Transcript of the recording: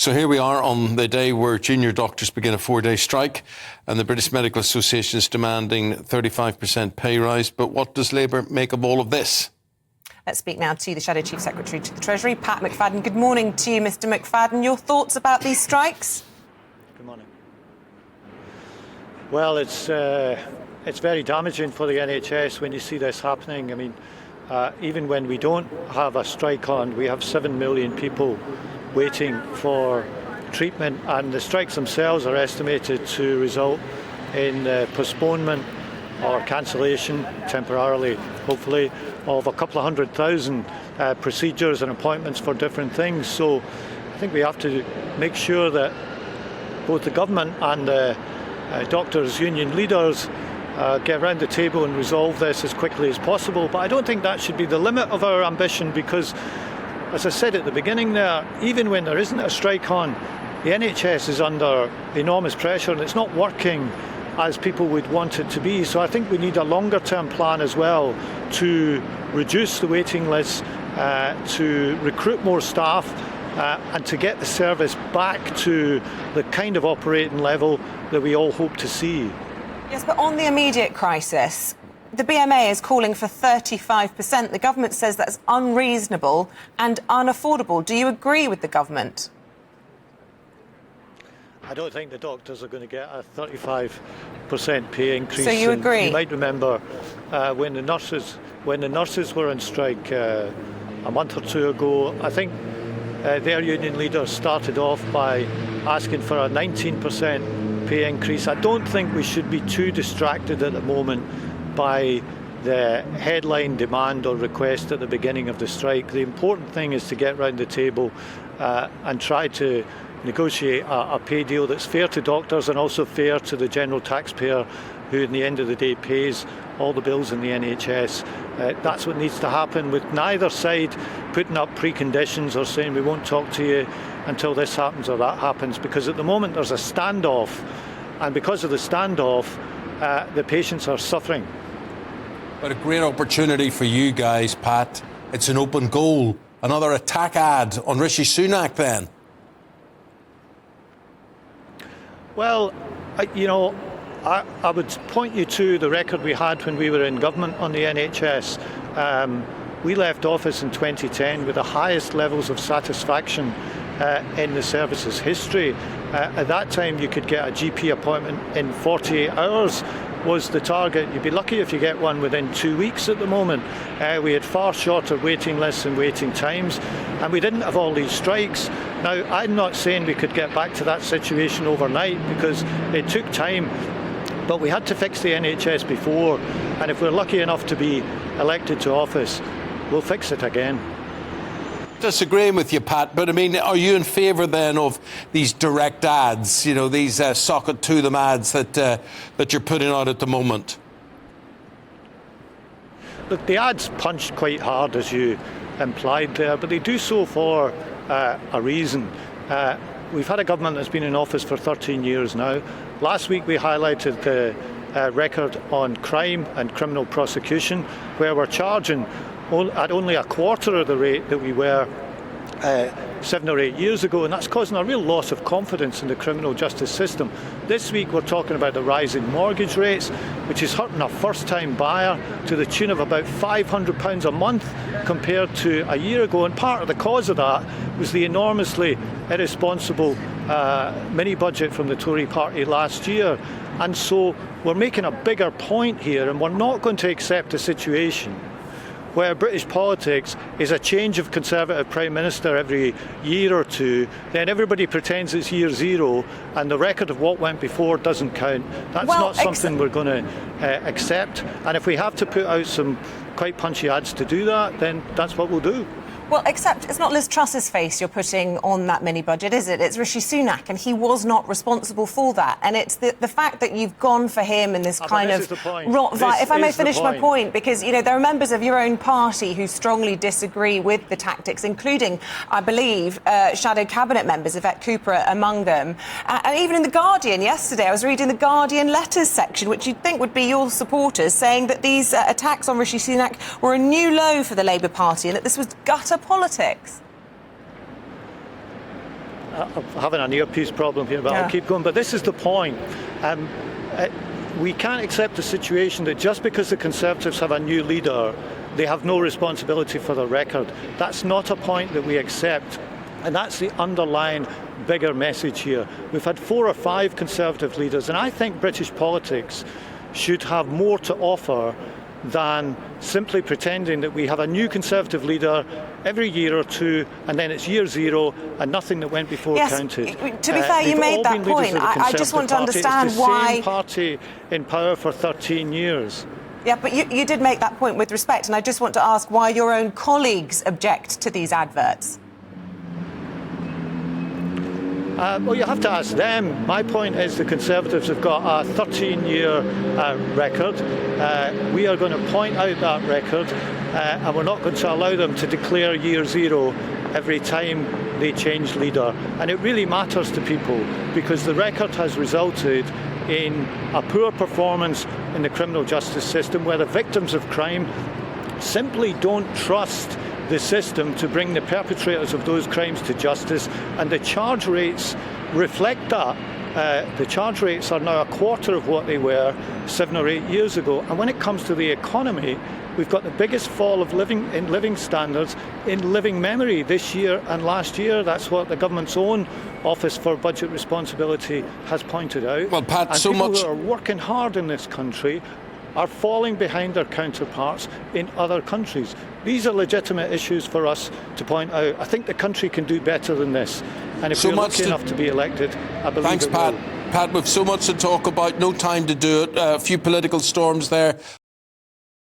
So here we are on the day where junior doctors begin a 4-day strike, and the British Medical Association is demanding 35% pay rise. But what does Labour make of all of this? Let's speak now to the Shadow Chief Secretary to the Treasury, Pat McFadden. Good morning to you, Mr McFadden. Your thoughts about these strikes? Good morning. Well, it's very damaging for the NHS when you see this happening. I mean, even when we don't have a strike on, we have 7 million people waiting for treatment, and the strikes themselves are estimated to result in postponement or cancellation, temporarily, hopefully, of a couple of 100,000 procedures and appointments for different things. So I think we have to make sure that both the government and the doctors' union leaders get around the table and resolve this as quickly as possible. But I don't think that should be the limit of our ambition, because, as I said at the beginning there, even when there isn't a strike on, the NHS is under enormous pressure and it's not working as people would want it to be. So I think we need a longer term plan as well to reduce the waiting lists, to recruit more staff, and to get the service back to the kind of operating level that we all hope to see. Yes, but on the immediate crisis, the BMA is calling for 35%. The government says that's unreasonable and unaffordable. Do you agree with the government? I don't think the doctors are going to get a 35% pay increase. So you agree? You might remember when the nurses were on strike a month or two ago. I think their union leaders started off by asking for a 19% pay increase. I don't think we should be too distracted at the moment by the headline demand or request at the beginning of the strike. The important thing is to get round the table and try to negotiate a pay deal that's fair to doctors and also fair to the general taxpayer, who in the end of the day pays all the bills in the NHS. That's what needs to happen, with neither side putting up preconditions or saying we won't talk to you until this happens or that happens, because at the moment there's a standoff, and because of the standoff the patients are suffering. But a great opportunity for you guys, Pat. It's an open goal. Another attack ad on Rishi Sunak then. Well, I would point you to the record we had when we were in government on the NHS. We left office in 2010 with the highest levels of satisfaction in the service's history. At that time, you could get a GP appointment in 48 hours was the target. You'd be lucky if you get one within 2 weeks at the moment. We had far shorter waiting lists and waiting times, and we didn't have all these strikes. Now, I'm not saying we could get back to that situation overnight, because it took time, but we had to fix the NHS before, and if we're lucky enough to be elected to office, we'll fix it again. Disagreeing with you, Pat, but I mean, are you in favour then of these direct ads, these socket to them ads that you're putting out at the moment? Look, the ads punched quite hard, as you implied there, but they do so for a reason. We've had a government that's been in office for 13 years now. Last week we highlighted the record on crime and criminal prosecution, where we're charging at only a quarter of the rate that we were 7 or 8 years ago, and that's causing a real loss of confidence in the criminal justice system. This week we're talking about the rise in mortgage rates, which is hurting a first-time buyer to the tune of about £500 a month compared to a year ago, and part of the cause of that was the enormously irresponsible mini-budget from the Tory party last year. And so we're making a bigger point here, and we're not going to accept a situation where British politics is a change of Conservative Prime Minister every year or two, then everybody pretends it's year zero and the record of what went before doesn't count. That's not something we're going to accept. And if we have to put out some quite punchy ads to do that, then that's what we'll do. Well, except it's not Liz Truss's face you're putting on that mini-budget, is it? It's Rishi Sunak, and he was not responsible for that. And it's the fact that you've gone for him in this kind of... If I may finish my point, because, there are members of your own party who strongly disagree with the tactics, including, I believe, shadow cabinet members, Yvette Cooper among them. And even in The Guardian yesterday, I was reading the Guardian letters section, which you'd think would be your supporters, saying that these attacks on Rishi Sunak were a new low for the Labour Party and that this was gutter politics. I'm having an earpiece problem here, but I'll keep going. But this is the point. We can't accept the situation that just because the Conservatives have a new leader, they have no responsibility for the record. That's not a point that we accept. And that's the underlying bigger message here. We've had 4 or 5 Conservative leaders, and I think British politics should have more to offer than simply pretending that we have a new Conservative leader every year or two, and then it's year 0 and nothing that went before counted. To be fair, you made that point. I just want to understand why. It's the same party in power for 13 years. Yeah, but you did make that point with respect, and I just want to ask why your own colleagues object to these adverts. Well, you have to ask them. My point is the Conservatives have got a 13-year record. We are going to point out that record, and we're not going to allow them to declare year 0 every time they change leader. And it really matters to people because the record has resulted in a poor performance in the criminal justice system where the victims of crime simply don't trust the system to bring the perpetrators of those crimes to justice, and the charge rates reflect that. The charge rates are now a quarter of what they were 7 or 8 years ago. And when it comes to the economy, we've got the biggest fall of living standards in living memory this year and last year. That's what the government's own Office for Budget Responsibility has pointed out. Well, Pat, and so people much who are working hard in this country are falling behind their counterparts in other countries. These are legitimate issues for us to point out. I think the country can do better than this. And if we're lucky enough to be elected, I believe Thanks, it Pat. will. Pat, we've so much to talk about, no time to do it. A few political storms there.